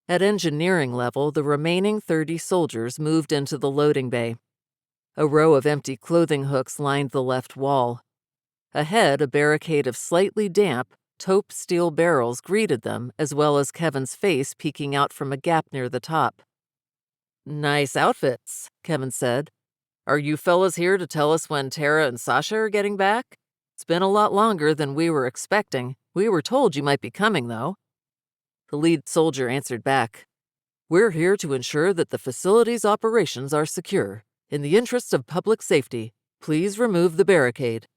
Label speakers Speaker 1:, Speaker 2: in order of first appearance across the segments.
Speaker 1: At engineering level, the remaining 30 soldiers moved into the loading bay. A row of empty clothing hooks lined the left wall. Ahead, a barricade of slightly damp, taupe steel barrels greeted them, as well as Kevin's face peeking out from a gap near the top. "Nice outfits," Kevin said. "Are you fellas here to tell us when Tara and Sasha are getting back? It's been a lot longer than we were expecting. We were told you might be coming, though." The lead soldier answered back, "We're here to ensure that the facility's operations are secure. In the interests of public safety, please remove the barricade."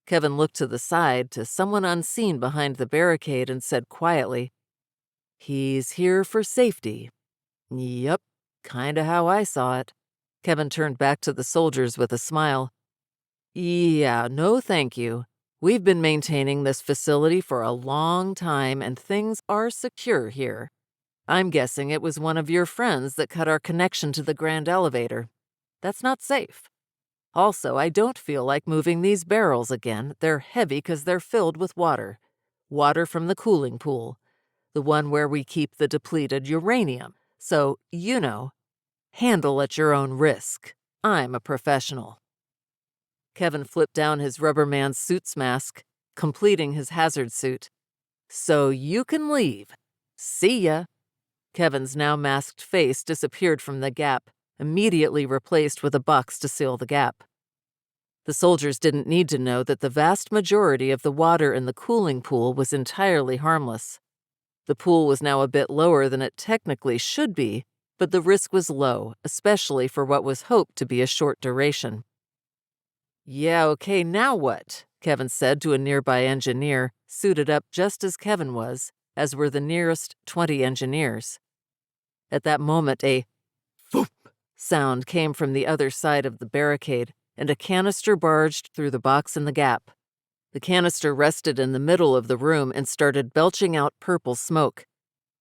Speaker 1: Kevin looked to the side to someone unseen behind the barricade and said quietly, "He's here for safety." "Yep, kinda how I saw it." Kevin turned back to the soldiers with a smile. "Yeah, no thank you. We've been maintaining this facility for a long time and things are secure here. I'm guessing it was one of your friends that cut our connection to the grand elevator. That's not safe. Also, I don't feel like moving these barrels again. They're heavy because they're filled with water. Water from the cooling pool. The one where we keep the depleted uranium. So, handle at your own risk. I'm a professional." Kevin flipped down his Rubberman's suit's mask, completing his hazard suit. "So you can leave. See ya." Kevin's now masked face disappeared from the gap, immediately replaced with a box to seal the gap. The soldiers didn't need to know that the vast majority of the water in the cooling pool was entirely harmless. The pool was now a bit lower than it technically should be, but the risk was low, especially for what was hoped to be a short duration. "Yeah, okay, now what?" Kevin said to a nearby engineer, suited up just as Kevin was, as were the nearest 20 engineers. At that moment, a "Foop" sound came from the other side of the barricade, and a canister barged through the box in the gap. The canister rested in the middle of the room and started belching out purple smoke.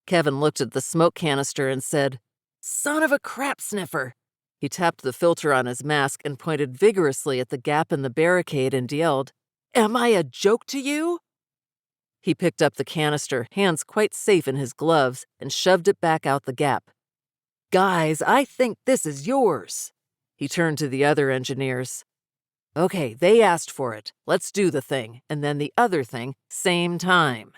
Speaker 1: Kevin looked at the smoke canister and said, "Son of a crap sniffer!" He tapped the filter on his mask and pointed vigorously at the gap in the barricade and yelled, "Am I a joke to you?" He picked up the canister, hands quite safe in his gloves, and shoved it back out the gap. "Guys, I think this is yours." He turned to the other engineers. "Okay, they asked for it. Let's do the thing, and then the other thing, same time."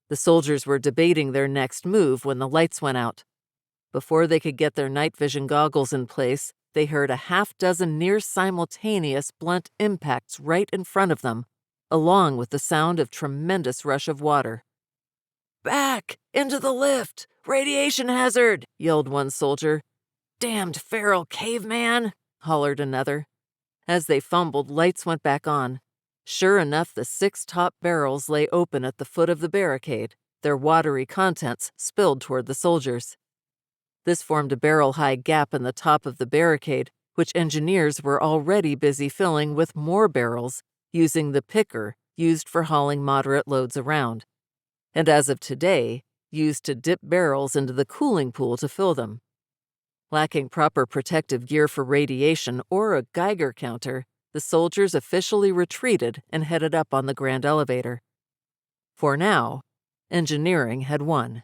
Speaker 1: The soldiers were debating their next move when the lights went out. Before they could get their night vision goggles in place, they heard a half-dozen near-simultaneous blunt impacts right in front of them, along with the sound of tremendous rush of water. "Back! Into the lift! Radiation hazard!" yelled one soldier. "Damned feral caveman!" hollered another. As they fumbled, lights went back on. Sure enough, the 6 top barrels lay open at the foot of the barricade, their watery contents spilled toward the soldiers. This formed a barrel-high gap in the top of the barricade, which engineers were already busy filling with more barrels, using the picker used for hauling moderate loads around, and as of today, used to dip barrels into the cooling pool to fill them. Lacking proper protective gear for radiation or a Geiger counter, the soldiers officially retreated and headed up on the grand elevator. For now, engineering had won.